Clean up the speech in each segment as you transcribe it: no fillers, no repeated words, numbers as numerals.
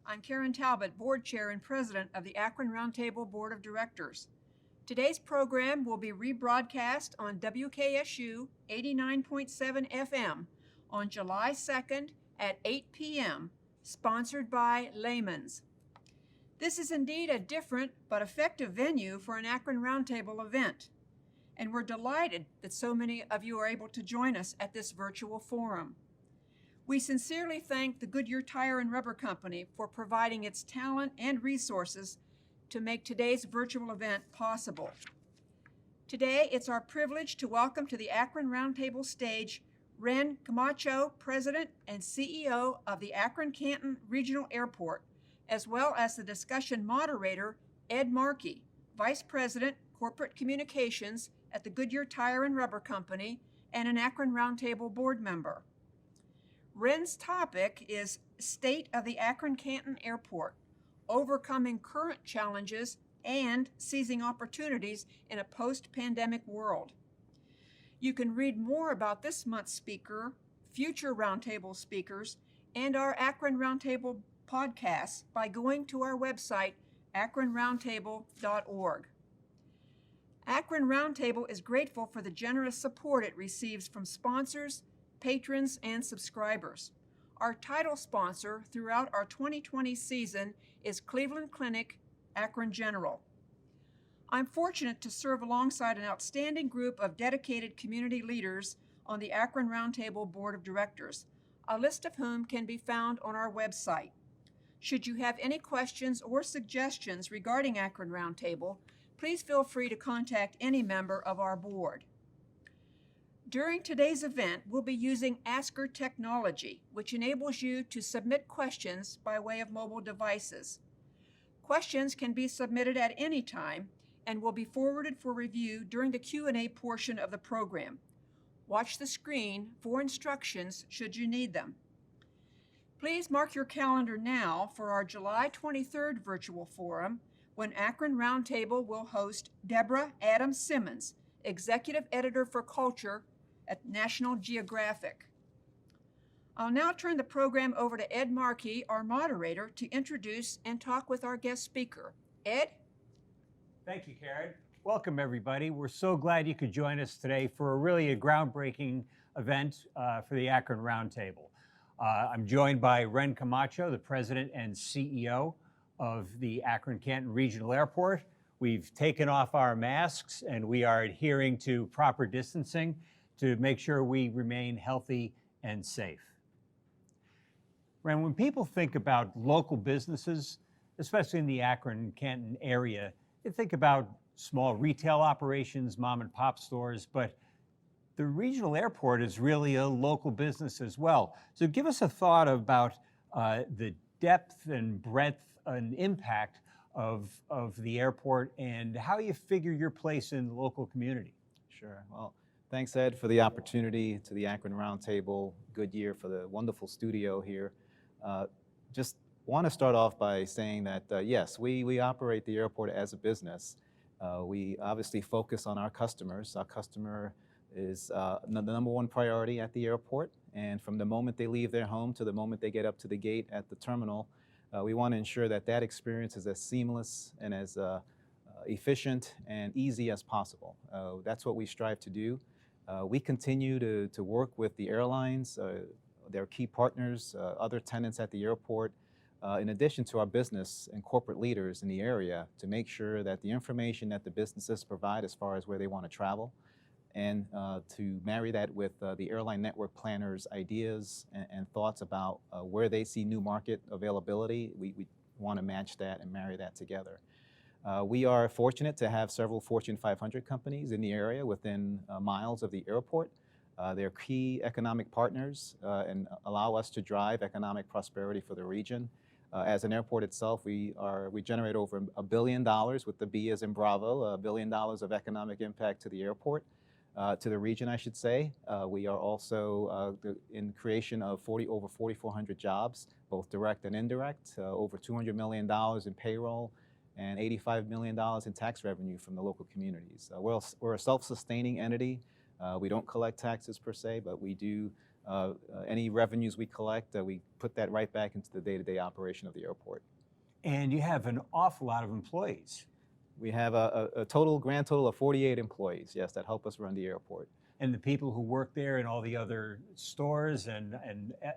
I'm Karen Talbot, Board Chair and President of the Akron Roundtable Board of Directors. Today's program will be rebroadcast on WKSU 89.7 FM on July 2nd at 8 p.m., sponsored by Layman's. This is indeed a different but effective venue for an Akron Roundtable event, and we're delighted that so many of you are able to join us at this virtual forum. We sincerely thank the Goodyear Tire and Rubber Company for providing its talent and resources to make today's virtual event possible. Today, it's our privilege to welcome to the Akron Roundtable stage Ren Camacho, President and CEO of the Akron-Canton Regional Airport, as well as the discussion moderator, Ed Markey, Vice President, Corporate Communications at the Goodyear Tire and Rubber Company and an Akron Roundtable board member. Ren's topic is State of the Akron-Canton Airport, Overcoming Current Challenges and Seizing Opportunities in a Post-Pandemic World. You can read more about this month's speaker, future Roundtable speakers, and our Akron Roundtable podcasts by going to our website, akronroundtable.org. Akron Roundtable is grateful for the generous support it receives from sponsors, patrons, and subscribers. Our title sponsor throughout our 2020 season is Cleveland Clinic, Akron General. I'm fortunate to serve alongside an outstanding group of dedicated community leaders on the Akron Roundtable Board of Directors, a list of whom can be found on our website. Should you have any questions or suggestions regarding Akron Roundtable, please feel free to contact any member of our board. During today's event, we'll be using Asker technology, which enables you to submit questions by way of mobile devices. Questions can be submitted at any time and will be forwarded for review during the Q&A portion of the program. Watch the screen for instructions should you need them. Please mark your calendar now for our July 23rd virtual forum, when Akron Roundtable will host Deborah Adams Simmons, Executive Editor for Culture at National Geographic. I'll now turn the program over to Ed Markey, our moderator, to introduce and talk with our guest speaker. Ed? Thank you, Karen. Welcome, everybody. We're so glad you could join us today for a groundbreaking event for the Akron Roundtable. I'm joined by Ren Camacho, the President and CEO of the Akron-Canton Regional Airport. We've taken off our masks and we are adhering to proper distancing to make sure we remain healthy and safe. Ren, when people think about local businesses, especially in the Akron-Canton area, they think about small retail operations, mom and pop stores, but the regional airport is really a local business as well. So give us a thought about the depth and breadth and impact of the airport and how you figure your place in the local community. Sure. Well, thanks, Ed, for the opportunity, to the Akron Roundtable, Goodyear for the wonderful studio here. Just want to start off by saying that, yes, we operate the airport as a business. We obviously focus on our customers. Our customer is the number one priority at the airport. And from the moment they leave their home to the moment they get up to the gate at the terminal, we want to ensure that that experience is as seamless and as efficient and easy as possible. That's what we strive to do. We continue to work with the airlines, their key partners, other tenants at the airport, in addition to our business and corporate leaders in the area, to make sure that the information that the businesses provide as far as where they want to travel, and to marry that with the airline network planners' ideas and thoughts about where they see new market availability. We want to match that and marry that together. We are fortunate to have several Fortune 500 companies in the area within miles of the airport. They're key economic partners and allow us to drive economic prosperity for the region. As an airport itself, we generate over $1 billion, with the B as in Bravo, $1 billion of economic impact to the airport. To the region, I should say. We are also in creation of over 4,400 jobs, both direct and indirect, over $200 million in payroll, and $85 million in tax revenue from the local communities. We're a self-sustaining entity. We don't collect taxes per se, but we do, any revenues we collect, we put that right back into the day-to-day operation of the airport. And you have an awful lot of employees. We have a grand total of 48 employees, yes, that help us run the airport. And the people who work there and all the other stores and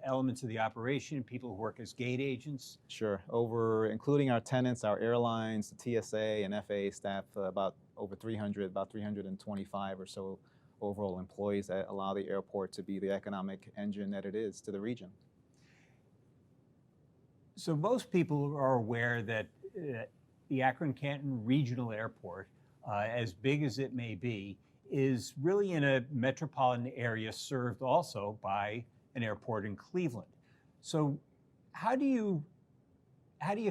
elements of the operation, people who work as gate agents? Sure. Including our tenants, our airlines, the TSA and FAA staff, about 325 or so overall employees that allow the airport to be the economic engine that it is to the region. So most people are aware that the Akron-Canton Regional Airport, as big as it may be, is really in a metropolitan area served also by an airport in Cleveland. So how do you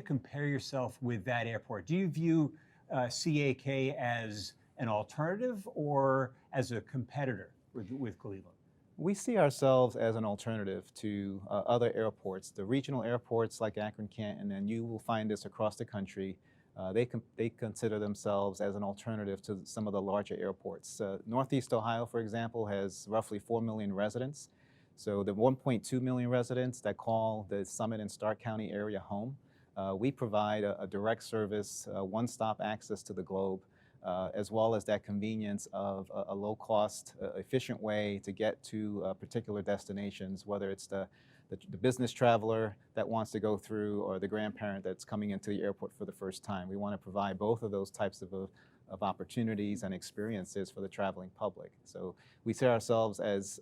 compare yourself with that airport? Do you view CAK as an alternative or as a competitor with Cleveland? We see ourselves as an alternative to other airports, the regional airports like Akron-Canton, and you will find this across the country. They consider themselves as an alternative to some of the larger airports. Northeast Ohio, for example, has roughly 4 million residents. So the 1.2 million residents that call the Summit and Stark County area home, we provide a direct service, one-stop access to the globe, as well as that convenience of a low-cost, efficient way to get to particular destinations, whether it's the business traveler that wants to go through or the grandparent that's coming into the airport for the first time. We want to provide both of those types of opportunities and experiences for the traveling public. So we see ourselves as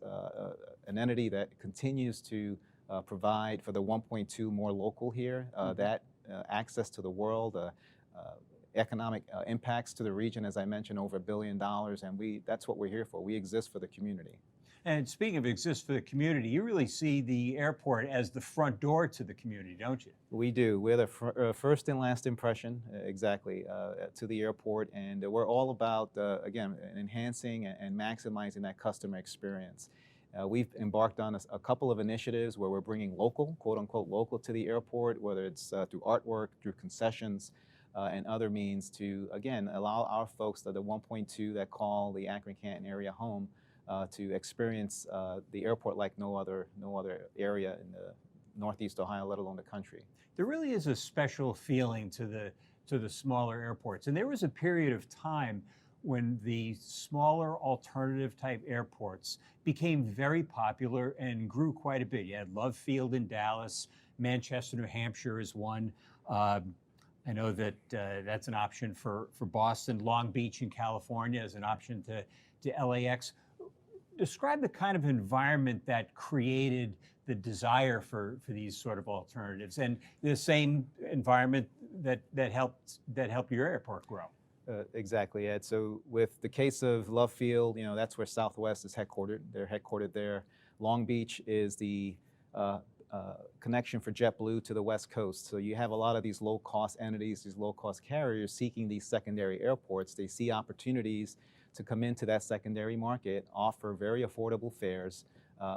an entity that continues to provide for the 1.2 more local here, that access to the world, economic impacts to the region, as I mentioned, over $1 billion, and that's what we're here for. We exist for the community. And speaking of exist for the community, you really see the airport as the front door to the community, don't you? We do. We're the first and last impression, exactly, to the airport, and we're all about, again, enhancing and maximizing that customer experience. We've embarked on a couple of initiatives where we're bringing local, quote unquote, local to the airport, whether it's through artwork, through concessions, and other means to, again, allow our folks, the 1.2 that call the Akron-Canton area home, to experience the airport like no other area in the Northeast Ohio, let alone the country. There really is a special feeling to the smaller airports. And there was a period of time when the smaller alternative type airports became very popular and grew quite a bit. You had Love Field in Dallas, Manchester, New Hampshire is one. I know that that's an option for Boston. Long Beach in California is an option to LAX. Describe the kind of environment that created the desire for these sort of alternatives, and the same environment that helped your airport grow. Exactly, Ed. So with the case of Love Field, that's where Southwest is headquartered. They're headquartered there. Long Beach is the connection for JetBlue to the West Coast. So you have a lot of these low-cost entities, these low-cost carriers seeking these secondary airports. They see opportunities to come into that secondary market, offer very affordable fares,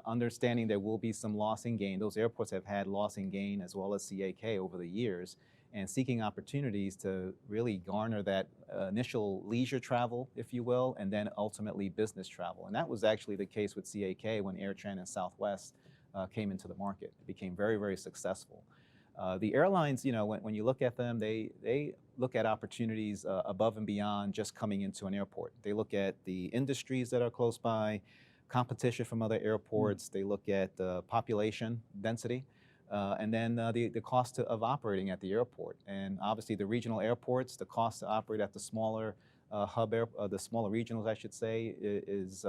understanding there will be some loss and gain. Those airports have had loss and gain as well as CAK over the years, and seeking opportunities to really garner that initial leisure travel, if you will, and then ultimately business travel. And that was actually the case with CAK when AirTran and Southwest came into the market. It became very, very successful. The airlines, when you look at them, they look at opportunities above and beyond just coming into an airport. They look at the industries that are close by, competition from other airports. They look at population density, and then the cost of operating at the airport. And obviously the regional airports, the cost to operate at the smaller the smaller regionals, I should say, is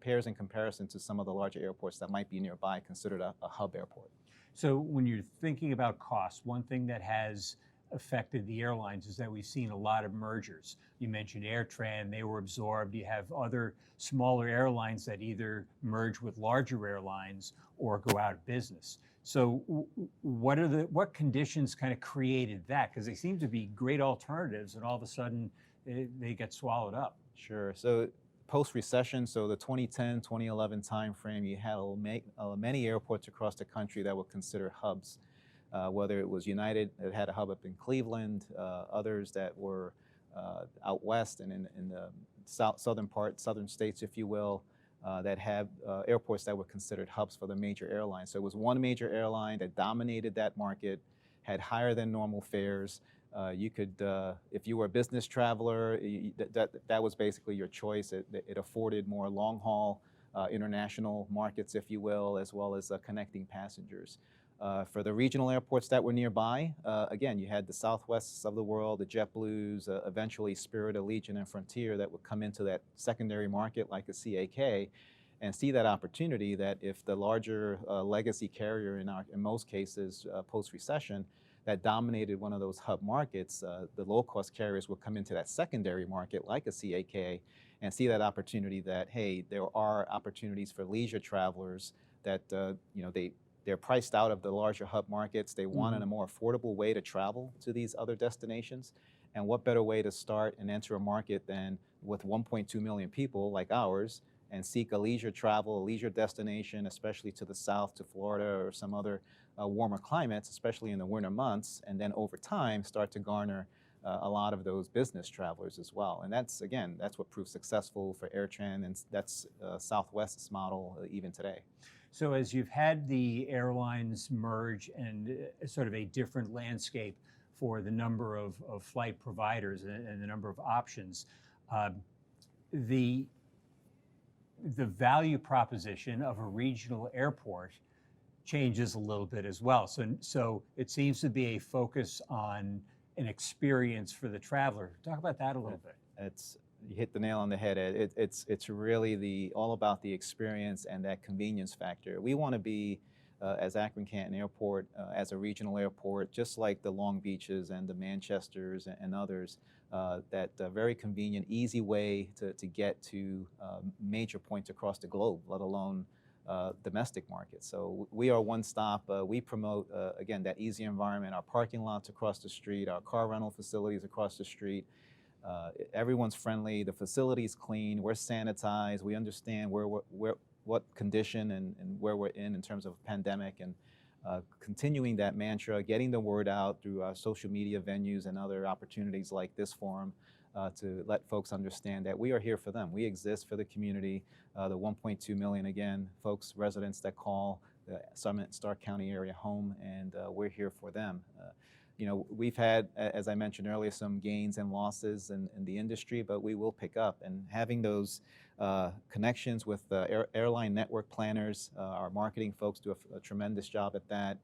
pairs in comparison to some of the larger airports that might be nearby, considered a hub airport. So when you're thinking about costs, one thing that has affected the airlines is that we've seen a lot of mergers. You mentioned AirTran, they were absorbed. You have other smaller airlines that either merge with larger airlines or go out of business. So what conditions kind of created that? Because they seem to be great alternatives, and all of a sudden they get swallowed up. Sure. So post-recession, so the 2010, 2011 timeframe, you had many airports across the country that were considered hubs, whether it was United that had a hub up in Cleveland, others that were out west and in the southern states, if you will. that had airports that were considered hubs for the major airlines. So it was one major airline that dominated that market, had higher than normal fares. You could, if you were a business traveler, that was basically your choice. It afforded more long haul international markets, if you will, as well as connecting passengers. For the regional airports that were nearby, again, you had the Southwests of the world, the JetBlues, eventually Spirit, Allegiant, and Frontier that would come into that secondary market like a CAK and see that opportunity that if the larger legacy carrier in most cases post-recession that dominated one of those hub markets, the low-cost carriers would come into that secondary market like a CAK and see that opportunity that, hey, there are opportunities for leisure travelers that, they're priced out of the larger hub markets. They wanted a more affordable way to travel to these other destinations. And what better way to start and enter a market than with 1.2 million people like ours and seek a leisure travel, a leisure destination, especially to the south, to Florida or some other warmer climates, especially in the winter months, and then over time start to garner a lot of those business travelers as well. And that's, again, that's what proved successful for AirTran, and that's Southwest's model even today. So as you've had the airlines merge and sort of a different landscape for the number of flight providers and the number of options, the value proposition of a regional airport changes a little bit as well. So it seems to be a focus on an experience for the traveler. Talk about that a little bit. You hit the nail on the head, Ed. It's really all about the experience and that convenience factor. We want to be, as Akron-Canton Airport, as a regional airport, just like the Long Beaches and the Manchesters and others, that very convenient, easy way to get to major points across the globe, let alone domestic markets. So we are one stop. We promote, again, that easy environment, our parking lots across the street, our car rental facilities across the street. Everyone's friendly, the facility's clean, we're sanitized, we understand what condition and where we're in terms of pandemic, and continuing that mantra, getting the word out through our social media venues and other opportunities like this forum to let folks understand that we are here for them. We exist for the community, the 1.2 million, again, folks, residents that call the Summit Stark County area home, and we're here for them. We've had, as I mentioned earlier, some gains and losses in the industry, but we will pick up. And having those connections with airline network planners, our marketing folks do a tremendous job at that,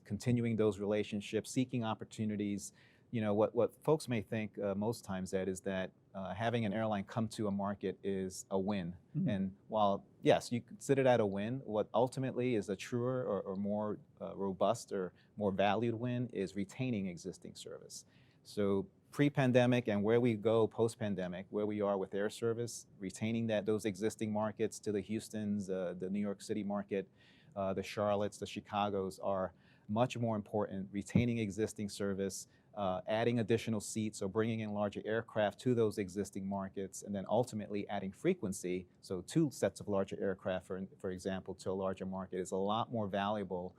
continuing those relationships, seeking opportunities. What folks may think most times, Ed, is that having an airline come to a market is a win. And while, yes, you consider that a win, what ultimately is a truer or more robust or more valued win is retaining existing service. So pre-pandemic and where we go post-pandemic, where we are with air service, retaining those existing markets to the Houstons, the New York City market, the Charlottes, the Chicagos are much more important. Retaining existing service, adding additional seats, so bringing in larger aircraft to those existing markets, and then ultimately adding frequency, so 2 sets of larger aircraft, for example, to a larger market is a lot more valuable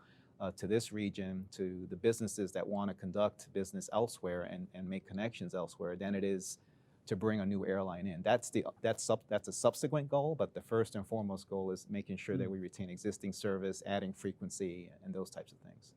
to this region, to the businesses that want to conduct business elsewhere and make connections elsewhere than it is to bring a new airline in. That's a subsequent goal, but the first and foremost goal is making sure that we retain existing service, adding frequency, and those types of things.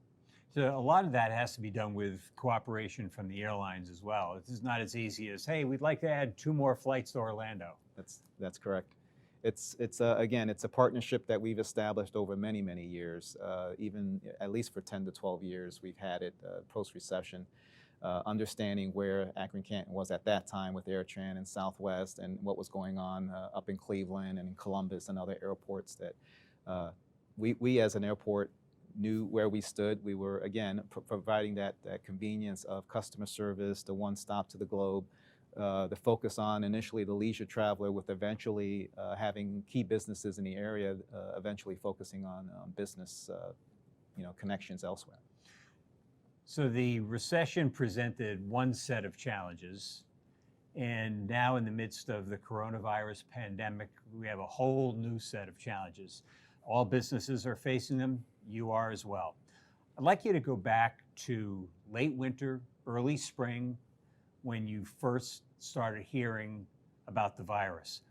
So a lot of that has to be done with cooperation from the airlines as well. It's not as easy as, hey, we'd like to add 2 more flights to Orlando. That's correct. Again, it's a partnership that we've established over many, many years, even at least for 10 to 12 years we've had it post-recession, understanding where Akron-Canton was at that time with AirTran and Southwest and what was going on up in Cleveland and in Columbus and other airports that we as an airport knew where we stood. We were, again, providing that convenience of customer service, the one stop to the globe, the focus on initially the leisure traveler with eventually having key businesses in the area, eventually focusing on business connections elsewhere. So the recession presented one set of challenges, and now in the midst of the coronavirus pandemic, we have a whole new set of challenges. All businesses are facing them, you are as well. I'd like you to go back to late winter, early spring, when you first started hearing about the virus.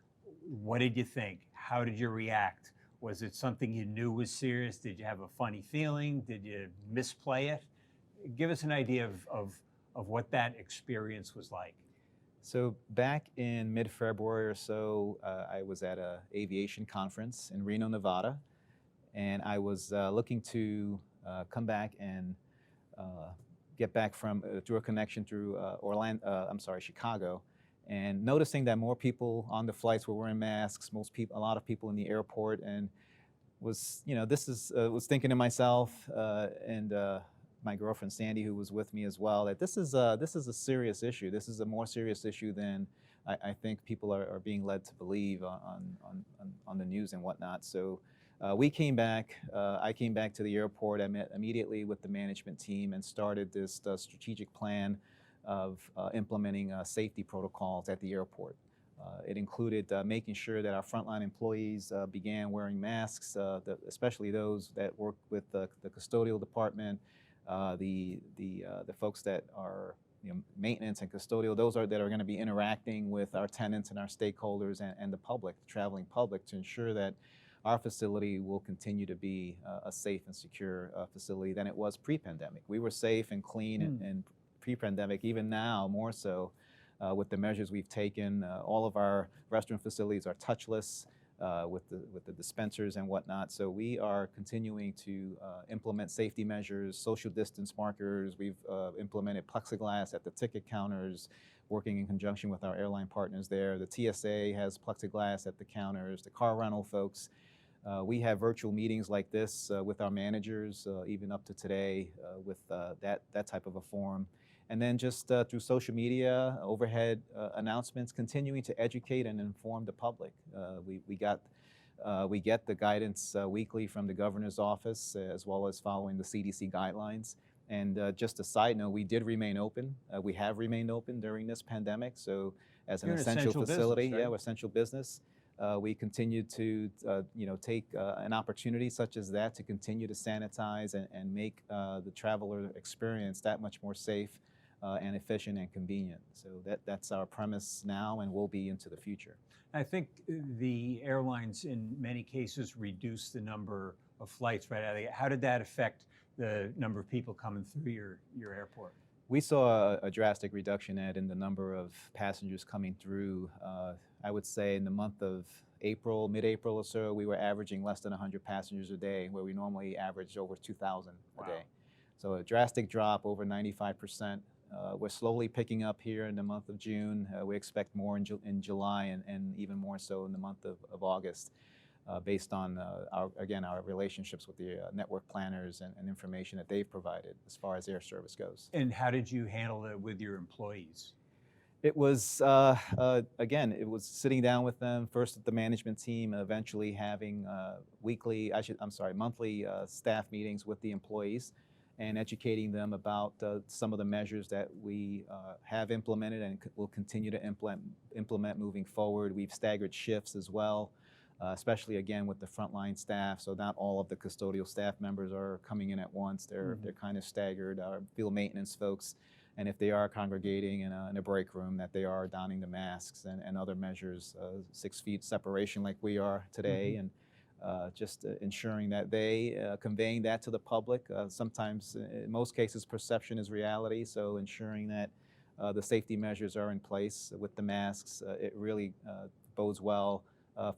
What did you think? How did you react? Was it something you knew was serious? Did you have a funny feeling? Did you misplay it? Give us an idea of what that experience was like. So back in mid-February or so, I was at an aviation conference in Reno, Nevada, and I was looking to come back and get back from through a connection through Chicago, and noticing that more people on the flights were wearing masks, a lot of people in the airport, and was thinking to myself and my girlfriend Sandy, who was with me as well, that this is a serious issue. This is a more serious issue than I think people are being led to believe on the news and whatnot. So we came back. I came back to the airport. I met immediately with the management team and started this strategic plan of implementing safety protocols at the airport. It included making sure that our frontline employees began wearing masks, especially those that work with the custodial department, the folks that are maintenance and custodial, that are going to be interacting with our tenants and our stakeholders and the public, the traveling public, to ensure that our facility will continue to be a safe and secure facility than it was pre-pandemic. We were safe and clean and pre-pandemic, even now more so with the measures we've taken. All of our restaurant facilities are touchless with the dispensers and whatnot. So we are continuing to implement safety measures, social distance markers. We've implemented plexiglass at the ticket counters, working in conjunction with our airline partners there. The TSA has plexiglass at the counters, the car rental folks. We have virtual meetings like this with our managers, even up to today, with that type of a forum. And then just through social media, overhead announcements, continuing to educate and inform the public. We get the guidance weekly from the governor's office, as well as following the CDC guidelines. And just a side note, we did remain open. We have remained open during this pandemic. So as an essential facility, business, right? we're essential business. We continue to take an opportunity such as that to continue to sanitize and make the traveler experience that much more safe and efficient and convenient. So that's our premise now and will be into the future. I think the airlines in many cases reduced the number of flights right out of the gate. How did that affect the number of people coming through your airport? We saw a drastic reduction, Ed, in the number of passengers coming through. I would say in the month of April, mid-April or so, we were averaging less than 100 passengers a day, where we normally average over 2,000 a day. So a drastic drop, over 95%. We're slowly picking up here in the month of June. We expect more in July and even more so in the month of August, based on, our relationships with the network planners and information that they've provided as far as air service goes. And how did you handle it with your employees? It was, it was sitting down with them, first with the management team, eventually having monthly staff meetings with the employees and educating them about some of the measures that we have implemented and will continue to implement moving forward. We've staggered shifts as well, especially again with the frontline staff. So not all of the custodial staff members are coming in at once. They're kind of staggered. Our field maintenance folks, and if they are congregating in a break room, that they are donning the masks and other measures, 6 feet separation like we are today, and just ensuring that they conveying that to the public. Sometimes, in most cases, perception is reality. So ensuring that the safety measures are in place with the masks, it really bodes well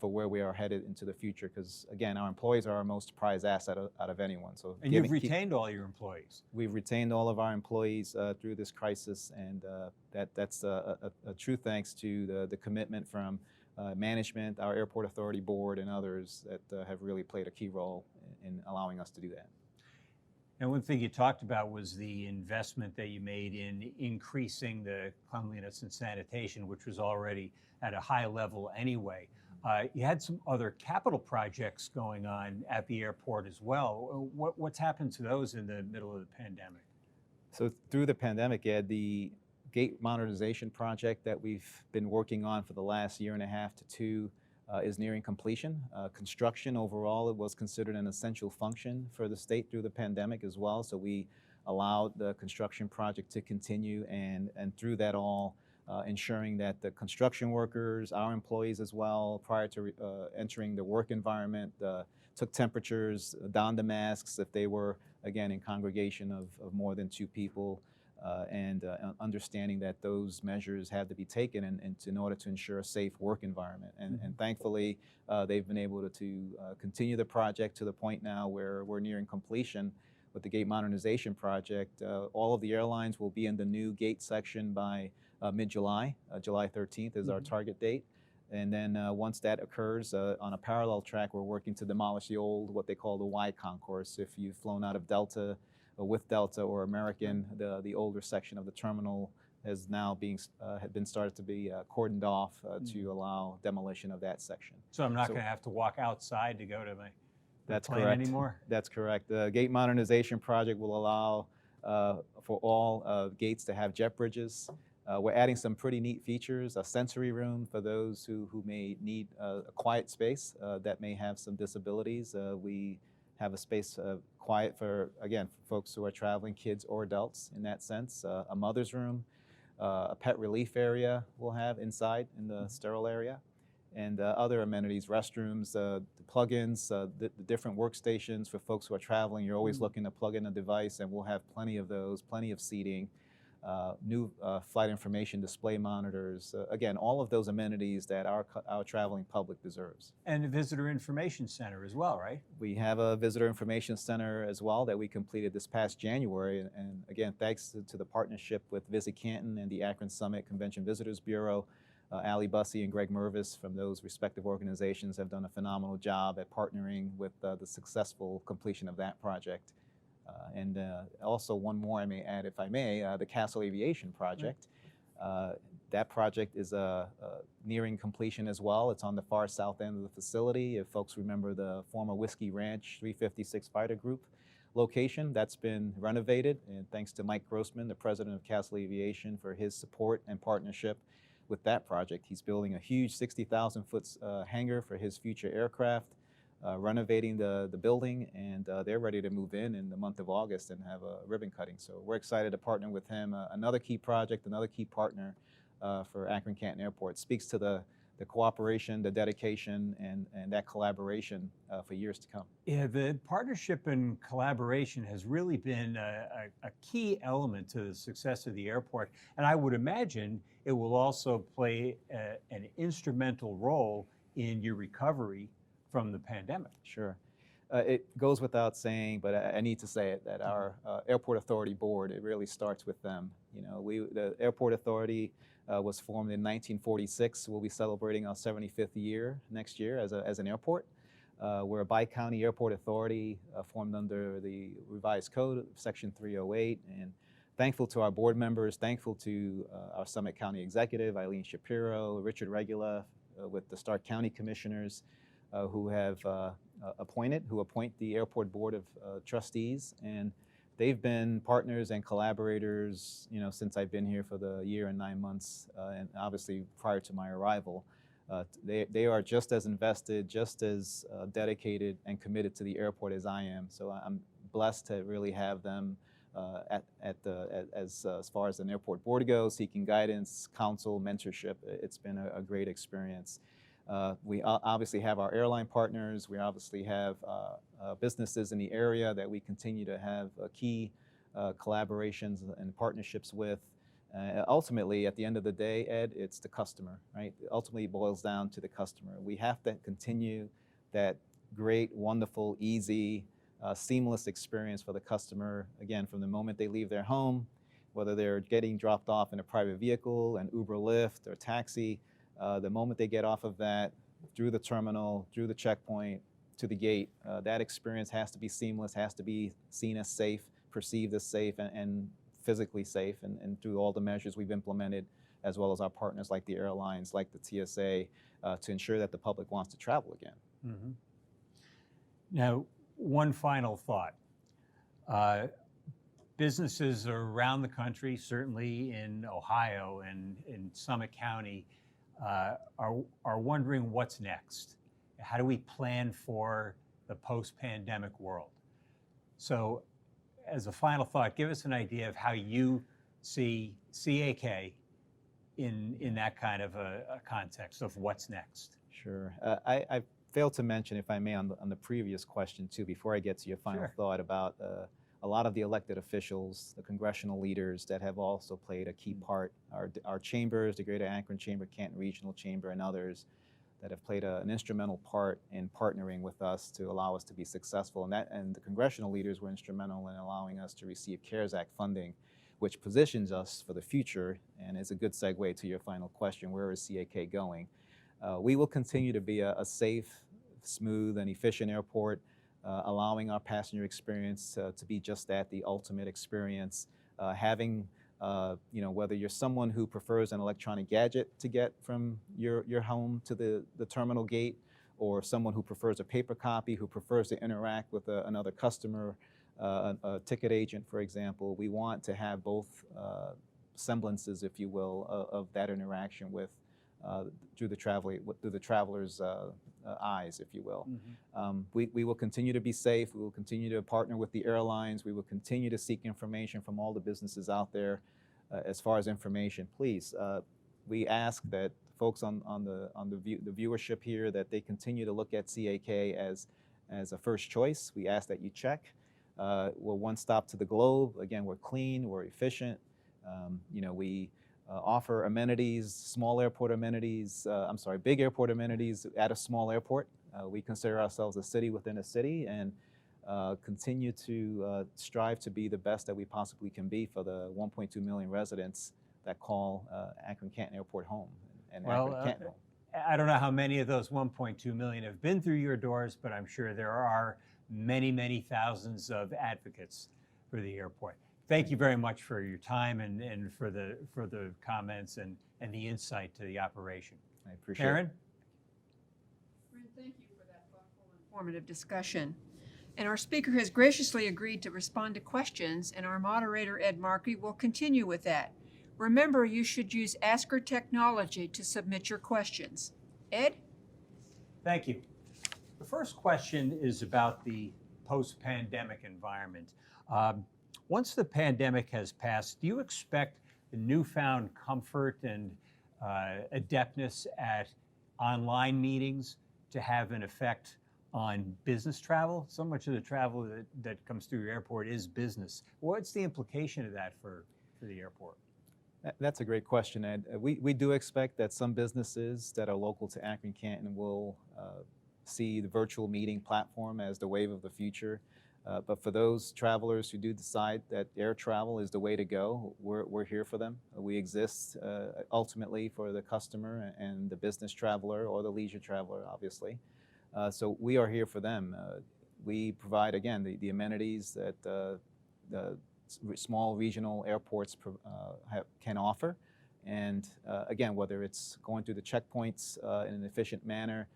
for where we are headed into the future. Because again, our employees are our most prized asset out of anyone. So and you've retained all your employees. We've retained all of our employees through this crisis, and that's a true thanks to the commitment from management, our airport authority board, and others that have really played a key role in allowing us to do that. And one thing you talked about was the investment that you made in increasing the cleanliness and sanitation, which was already at a high level anyway. You had some other capital projects going on at the airport as well. What's happened to those in the middle of the pandemic? So through the pandemic, Ed, the gate modernization project that we've been working on for the last 1.5 to 2 is nearing completion. Construction overall, it was considered an essential function for the state through the pandemic as well. So we allowed the construction project to continue, and through that all, ensuring that the construction workers, our employees as well, prior to entering the work environment, took temperatures, donned the masks if they were, again, in congregation of more than 2 people, and understanding that those measures had to be taken in order to ensure a safe work environment. And thankfully, they've been able to continue the project to the point now where we're nearing completion with the gate modernization project. All of the airlines will be in the new gate section by mid-July. July 13th is our target date. And then once that occurs, on a parallel track, we're working to demolish the old, what they call the Y concourse. If you've flown out of Delta, or with Delta or American, the older section of the terminal has now had been started to be cordoned off to allow demolition of that section. So I'm not going to have to walk outside to go to my That's plane correct. anymore? That's correct. The gate modernization project will allow for all gates to have jet bridges. We're adding some pretty neat features, a sensory room for those who may need a quiet space that may have some disabilities. We have a space quiet for, again, for folks who are traveling, kids or adults in that sense. A mother's room, a pet relief area we'll have inside in the sterile area, and other amenities, restrooms, the plug-ins, the different workstations for folks who are traveling. You're always looking to plug in a device, and we'll have plenty of those, plenty of seating. New flight information display monitors, again, all of those amenities that our traveling public deserves. And a visitor information center as well, right? We have a visitor information center as well that we completed this past January. And again, thanks to the partnership with Visit Canton and the Akron Summit Convention Visitors Bureau, Ali Bussey and Greg Mervis from those respective organizations have done a phenomenal job at partnering with the successful completion of that project. And also one more I may add, if I may, the Castle Aviation project. That project is nearing completion as well. It's on the far south end of the facility. If folks remember the former Whiskey Ranch 356 Fighter Group location, that's been renovated. And thanks to Mike Grossman, the president of Castle Aviation, for his support and partnership with that project. He's building a huge 60,000-foot hangar for his future aircraft. Renovating the building, and they're ready to move in the month of August and have a ribbon cutting. So we're excited to partner with him. Another key project, another key partner for Akron-Canton Airport. Speaks to the cooperation, the dedication, and that collaboration for years to come. Yeah, the partnership and collaboration has really been a key element to the success of the airport. And I would imagine it will also play an instrumental role in your recovery from the pandemic. Sure. It goes without saying, but I need to say it, that our Airport Authority Board, it really starts with them. You know, the Airport Authority was formed in 1946. We'll be celebrating our 75th year next year as an airport. We're a bi-county airport authority formed under the revised code, Section 308, and thankful to our board members, thankful to our Summit County Executive, Eileen Shapiro, Richard Regula, with the Stark County Commissioners, who have appoint the Airport Board of Trustees, and they've been partners and collaborators, you know, since I've been here for the year and 9 months, and obviously prior to my arrival. They are just as invested, just as dedicated and committed to the airport as I am. So I'm blessed to really have them as far as an airport board goes, seeking guidance, counsel, mentorship. It's been a great experience. We obviously have our airline partners. We obviously have businesses in the area that we continue to have key collaborations and partnerships with. Ultimately, at the end of the day, Ed, it's the customer, right? It ultimately boils down to the customer. We have to continue that great, wonderful, easy, seamless experience for the customer, again, from the moment they leave their home, whether they're getting dropped off in a private vehicle, an Uber, Lyft, or taxi. The moment they get off of that, through the terminal, through the checkpoint, to the gate, that experience has to be seamless, has to be seen as safe, perceived as safe, and physically safe, and through all the measures we've implemented, as well as our partners like the airlines, like the TSA, to ensure that the public wants to travel again. Mm-hmm. Now, one final thought. Businesses around the country, certainly in Ohio and in Summit County, are wondering what's next. How do we plan for the post-pandemic world? So as a final thought, give us an idea of how you see CAK in that kind of a context of what's next. Sure. I failed to mention, if I may, on the previous question too, before I get to your final Sure. thought about a lot of the elected officials, the congressional leaders that have also played a key part, our chambers, the Greater Akron Chamber, Canton Regional Chamber, and others that have played an instrumental part in partnering with us to allow us to be successful. And the congressional leaders were instrumental in allowing us to receive CARES Act funding, which positions us for the future and is a good segue to your final question, where is CAK going? We will continue to be a safe, smooth, and efficient airport, allowing our passenger experience to be just that, the ultimate experience. Having, whether you're someone who prefers an electronic gadget to get from your home to the terminal gate, or someone who prefers a paper copy, who prefers to interact with another customer, a ticket agent, for example, we want to have both semblances, if you will, of that interaction with through the traveler's eyes, if you will. We will continue to be safe. We will continue to partner with the airlines. We will continue to seek information from all the businesses out there. As far as information, please, we ask that folks on the viewership here, that they continue to look at CAK as a first choice. We ask that you check. We're one stop to the globe. Again, we're clean, we're efficient. We offer amenities, small airport amenities, big airport amenities at a small airport. We consider ourselves a city within a city, and continue to strive to be the best that we possibly can be for the 1.2 million residents that call Akron-Canton Airport home. And Akron-Canton home. I don't know how many of those 1.2 million have been through your doors, but I'm sure there are many, many thousands of advocates for the airport. Thank you very much for your time and for the comments and the insight to the operation. I appreciate Karen? Ren, thank you for that thoughtful and informative discussion. And our speaker has graciously agreed to respond to questions, and our moderator, Ed Markey, will continue with that. Remember, you should use Asker technology to submit your questions. Ed? Thank you. The first question is about the post-pandemic environment. Once the pandemic has passed, do you expect the newfound comfort and adeptness at online meetings to have an effect on business travel? So much of the travel that comes through your airport is business. What's the implication of that for the airport? That's a great question, Ed. We do expect that some businesses that are local to Akron-Canton will see the virtual meeting platform as the wave of the future. But for those travelers who do decide that air travel is the way to go, we're here for them. We exist ultimately for the customer and the business traveler, or the leisure traveler, obviously. So we are here for them. We provide, again, the amenities that the small regional airports can offer. And again, whether it's going through the checkpoints in an efficient manner,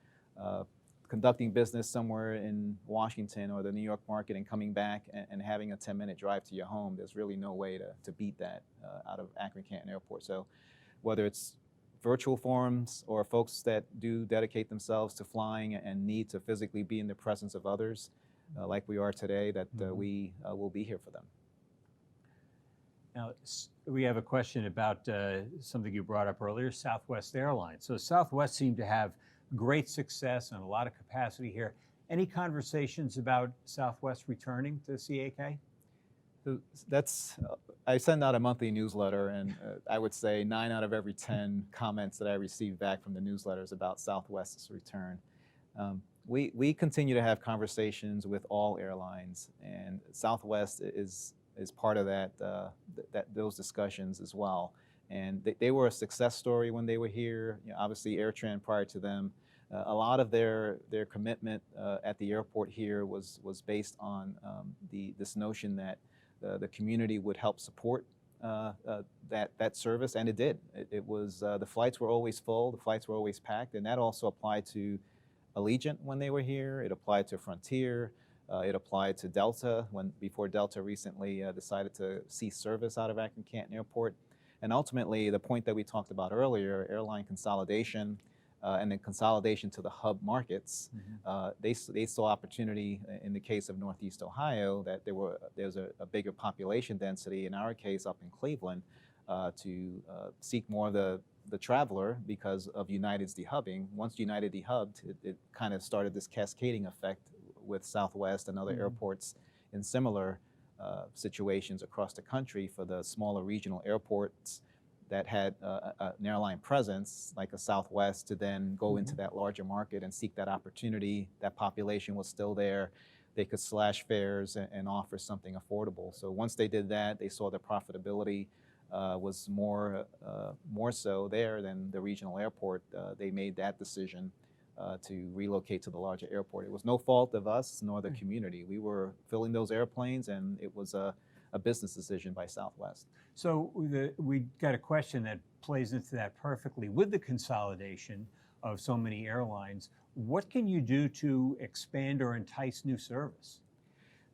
conducting business somewhere in Washington or the New York market and coming back and having a 10-minute drive to your home, there's really no way to beat that out of Akron-Canton Airport. So whether it's virtual forums or folks that do dedicate themselves to flying and need to physically be in the presence of others, like we are today, that we will be here for them. Now, we have a question about something you brought up earlier, Southwest Airlines. So Southwest seemed to have great success and a lot of capacity here. Any conversations about Southwest returning to CAK? I send out a monthly newsletter, and I would say 9 out of every 10 comments that I receive back from the newsletters about Southwest's return. We continue to have conversations with all airlines, and Southwest is part of those discussions as well. And they were a success story when they were here. Obviously, AirTran prior to them. A lot of their commitment at the airport here was based on this notion that the community would help support that service, and it did. It was the flights were always full, the flights were always packed, and that also applied to Allegiant when they were here. It applied to Frontier. It applied to Delta before Delta recently decided to cease service out of Akron-Canton Airport. And ultimately, the point that we talked about earlier, airline consolidation, and then consolidation to the hub markets, they saw opportunity in the case of Northeast Ohio that there's a bigger population density, in our case up in Cleveland, to seek more of the traveler because of United's dehubbing. Once United dehubbed, it kind of started this cascading effect with Southwest and other airports in similar situations across the country for the smaller regional airports that had an airline presence, like a Southwest, to then go into that larger market and seek that opportunity. That population was still there. They could slash fares and offer something affordable. So once they did that, they saw the profitability was more so there than the regional airport. They made that decision to relocate to the larger airport. It was no fault of us nor the community. We were filling those airplanes, and it was a business decision by Southwest. So we got a question that plays into that perfectly. With the consolidation of so many airlines, what can you do to expand or entice new service?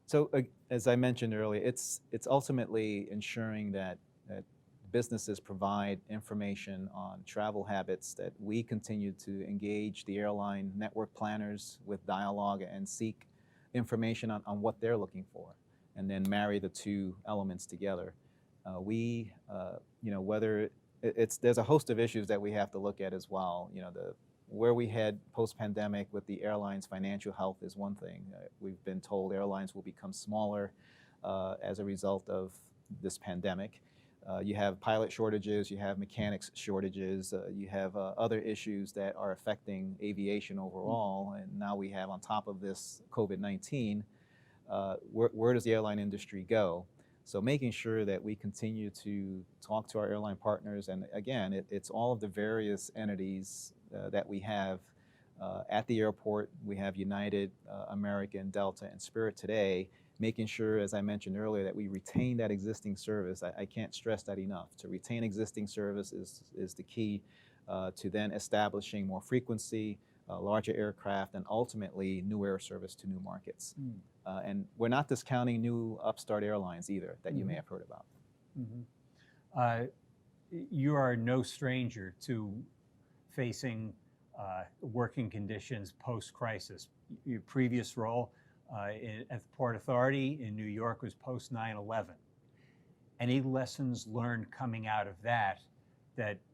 So as I mentioned earlier, it's ultimately ensuring that businesses provide information on travel habits, that we continue to engage the airline network planners with dialogue and seek information on what they're looking for, and then marry the two elements together. Whether there's a host of issues that we have to look at as well. Where we head post-pandemic with the airlines' financial health is one thing. We've been told airlines will become smaller as a result of this pandemic. You have pilot shortages, you have mechanics shortages, you have other issues that are affecting aviation overall, and now we have on top of this COVID-19, where does the airline industry go? So making sure that we continue to talk to our airline partners, and again, it's all of the various entities that we have at the airport. We have United, American, Delta, and Spirit today, making sure, as I mentioned earlier, that we retain that existing service. I can't stress that enough. To retain existing service is the key to then establishing more frequency, larger aircraft, and ultimately new air service to new markets. And we're not discounting new upstart airlines either that you may have heard about. You are no stranger to facing working conditions post-crisis. Your previous role at the Port Authority in New York was post 9/11. Any lessons learned coming out of that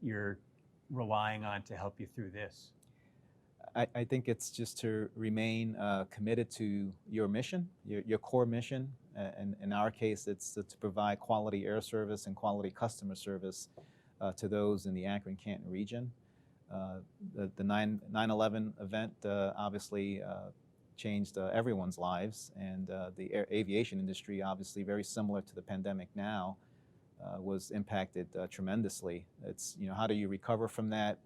you're relying on to help you through this? I think it's just to remain committed to your mission, your core mission. And in our case, it's to provide quality air service and quality customer service to those in the Akron-Canton region. The 9/11 event obviously changed everyone's lives, and the aviation industry, obviously very similar to the pandemic now, was impacted tremendously. It's, how do you recover from that?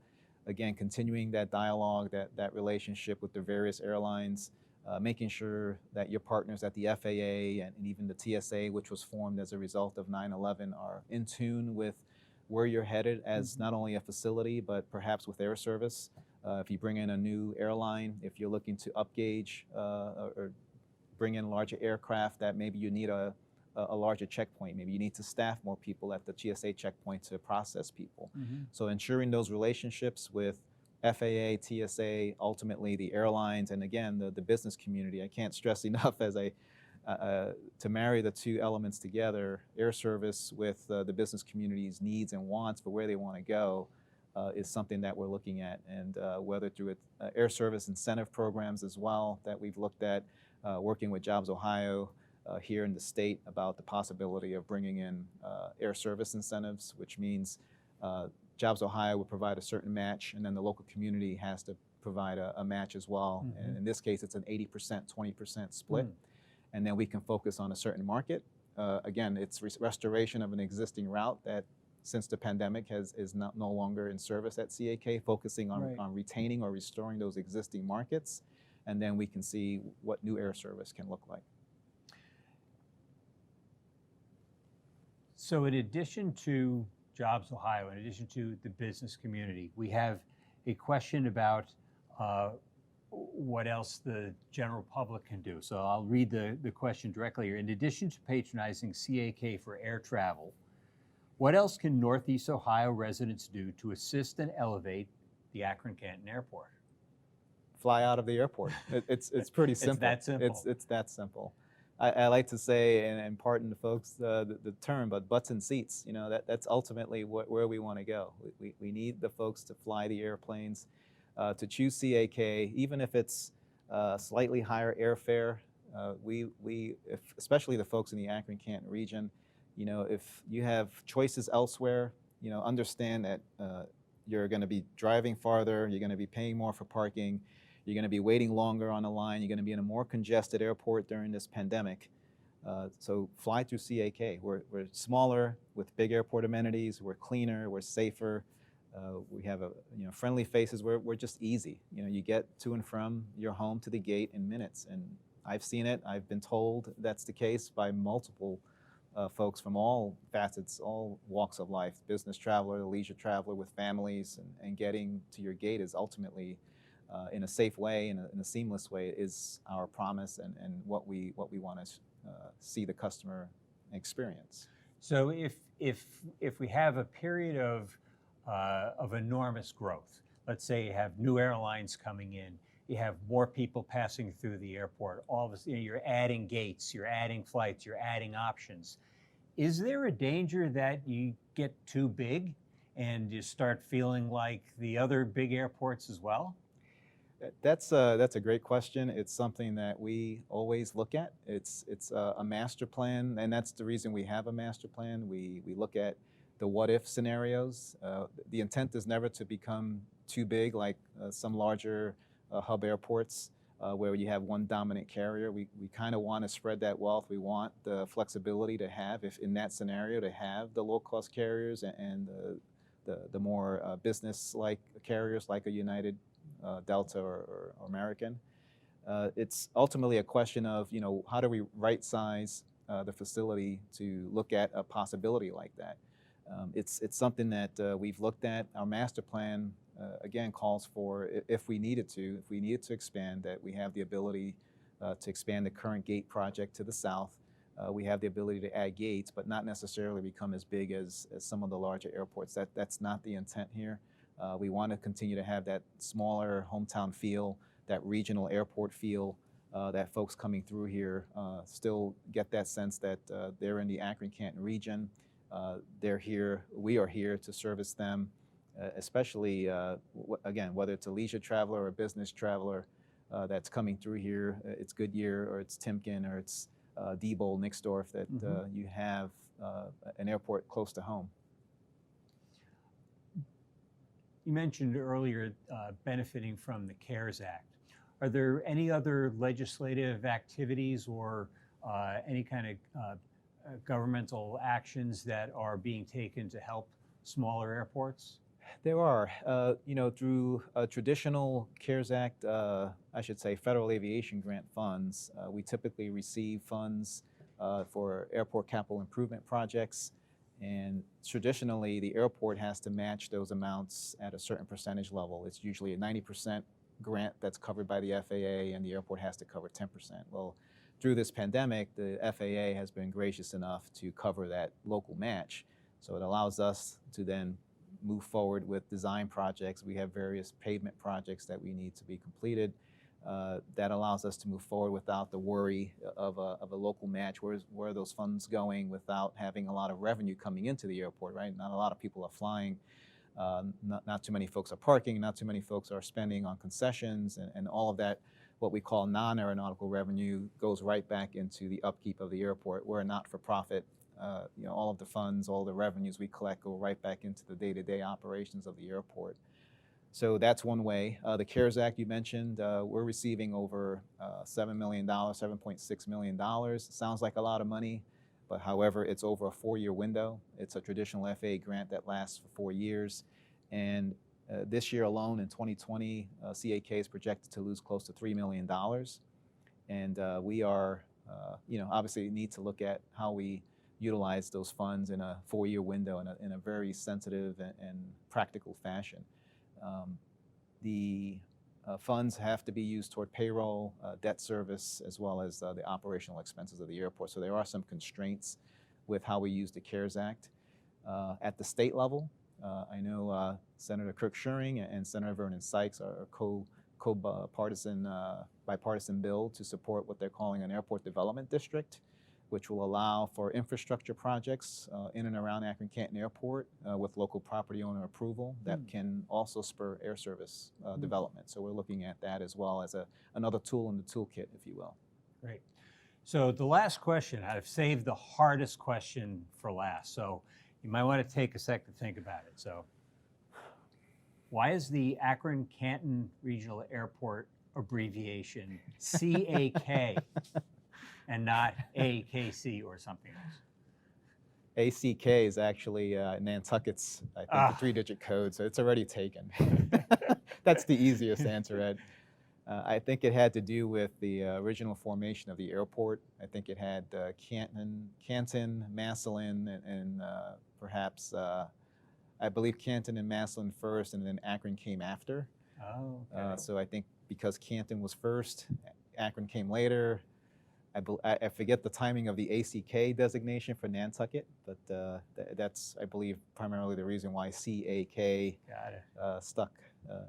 Again, continuing that dialogue, that relationship with the various airlines, making sure that your partners at the FAA and even the TSA, which was formed as a result of 9/11, are in tune with where you're headed as not only a facility, but perhaps with air service. If you bring in a new airline, if you're looking to upgauge or bring in larger aircraft, that maybe you need a larger checkpoint. Maybe you need to staff more people at the TSA checkpoint to process people. So ensuring those relationships with FAA, TSA, ultimately the airlines, and again, the business community. I can't stress enough to marry the two elements together, air service with the business community's needs and wants for where they want to go, is something that we're looking at. And whether through air service incentive programs as well that we've looked at, working with Jobs Ohio here in the state about the possibility of bringing in air service incentives, which means Jobs Ohio would provide a certain match, and then the local community has to provide a match as well. And in this case, it's an 80%, 20% split. And then we can focus on a certain market. Again, it's restoration of an existing route that, since the pandemic, is no longer in service at CAK, focusing on retaining or restoring those existing markets. And then we can see what new air service can look like. So in addition to Jobs Ohio, in addition to the business community, we have a question about what else the general public can do. So I'll read the question directly here. In addition to patronizing CAK for air travel, what else can Northeast Ohio residents do to assist and elevate the Akron-Canton Airport? Fly out of the airport. It's pretty simple. It's that simple. It's that simple. I like to say, and pardon the folks the term, but butts in seats. That's ultimately where we want to go. We need the folks to fly the airplanes, to choose CAK, even if it's slightly higher airfare. Especially the folks in the Akron-Canton region, if you have choices elsewhere, understand that you're going to be driving farther, you're going to be paying more for parking, you're going to be waiting longer on the line, you're going to be in a more congested airport during this pandemic. So fly through CAK. We're smaller with big airport amenities, we're cleaner, we're safer, we have friendly faces, we're just easy. You get to and from your home to the gate in minutes, and I've seen it, I've been told that's the case by multiple folks from all facets, all walks of life, business traveler, the leisure traveler with families, and getting to your gate is ultimately in a safe way, in a seamless way, is our promise and what we want to see the customer experience. So if we have a period of enormous growth, let's say you have new airlines coming in, you have more people passing through the airport, all of a sudden you're adding gates, you're adding flights, you're adding options. Is there a danger that you get too big and you start feeling like the other big airports as well? That's a great question. It's something that we always look at. It's a master plan, and that's the reason we have a master plan. We look at the what-if scenarios. The intent is never to become too big like some larger hub airports where you have one dominant carrier. We kind of want to spread that wealth. We want the flexibility to have, if in that scenario, to have the low-cost carriers and the more business-like carriers like a United, Delta, or American. It's ultimately a question of, how do we right-size the facility to look at a possibility like that? It's something that we've looked at. Our master plan, again, calls for, if we needed to expand, that we have the ability to expand the current gate project to the south. We have the ability to add gates, but not necessarily become as big as some of the larger airports. That's not the intent here. We want to continue to have that smaller hometown feel, that regional airport feel, that folks coming through here still get that sense that they're in the Akron-Canton region. They're here, we are here to service them, especially, again, whether it's a leisure traveler or a business traveler that's coming through here, it's Goodyear or it's Timken or it's Diebold, Nixdorf, that you have an airport close to home. You mentioned earlier benefiting from the CARES Act. Are there any other legislative activities or any kind of governmental actions that are being taken to help smaller airports? There are. Through traditional CARES Act, I should say Federal Aviation Grant funds, we typically receive funds for airport capital improvement projects. And traditionally, the airport has to match those amounts at a certain percentage level. It's usually a 90% grant that's covered by the FAA, and the airport has to cover 10%. Well, through this pandemic, the FAA has been gracious enough to cover that local match. So it allows us to then move forward with design projects. We have various pavement projects that we need to be completed. That allows us to move forward without the worry of a local match. Where are those funds going without having a lot of revenue coming into the airport, right? Not a lot of people are flying. Not too many folks are parking. Not too many folks are spending on concessions, and all of that, what we call non-aeronautical revenue, goes right back into the upkeep of the airport. We're a not-for-profit. All of the funds, all the revenues we collect go right back into the day-to-day operations of the airport. So that's one way. The CARES Act you mentioned, we're receiving over $7 million, $7.6 million. Sounds like a lot of money, but however, it's over a 4-year window. It's a traditional FAA grant that lasts for 4 years. And this year alone, in 2020, CAK is projected to lose close to $3 million. And we are, obviously need to look at how we utilize those funds in a 4-year window in a very sensitive and practical fashion. The funds have to be used toward payroll, debt service, as well as the operational expenses of the airport. So there are some constraints with how we use the CARES Act. At the state level, I know Senator Kirk Schuring and Senator Vernon Sykes are bipartisan bill to support what they're calling an airport development district, which will allow for infrastructure projects in and around Akron-Canton Airport with local property owner approval that can also spur air service development. So we're looking at that as well as another tool in the toolkit, if you will. Great. So the last question, I've saved the hardest question for last. So you might want to take a sec to think about it. So why is the Akron-Canton Regional Airport abbreviation CAK and not AKC or something else? ACK is actually Nantucket's, I think, the three-digit code, so it's already taken. That's the easiest answer, Ed. I think it had to do with the original formation of the airport. I think it had Canton, Massillon, and perhaps, I believe Canton and Massillon first, and then Akron came after. Oh, okay. So I think because Canton was first, Akron came later. I forget the timing of the ACK designation for Nantucket, but that's, I believe, primarily the reason why CAK stuck,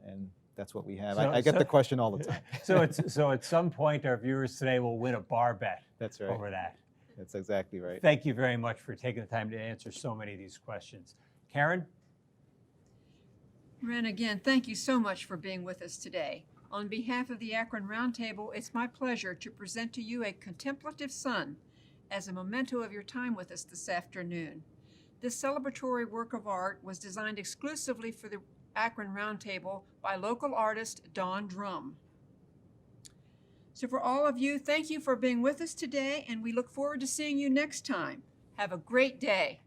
and that's what we have. I get the question all the time. So at some point, our viewers today will win a bar bet. That's right. Over that. That's exactly right. Thank you very much for taking the time to answer so many of these questions. Karen? Ren, again, thank you so much for being with us today. On behalf of the Akron Roundtable, it's my pleasure to present to you a contemplative sun as a memento of your time with us this afternoon. This celebratory work of art was designed exclusively for the Akron Roundtable by local artist Dawn Drum. So for all of you, thank you for being with us today, and we look forward to seeing you next time. Have a great day.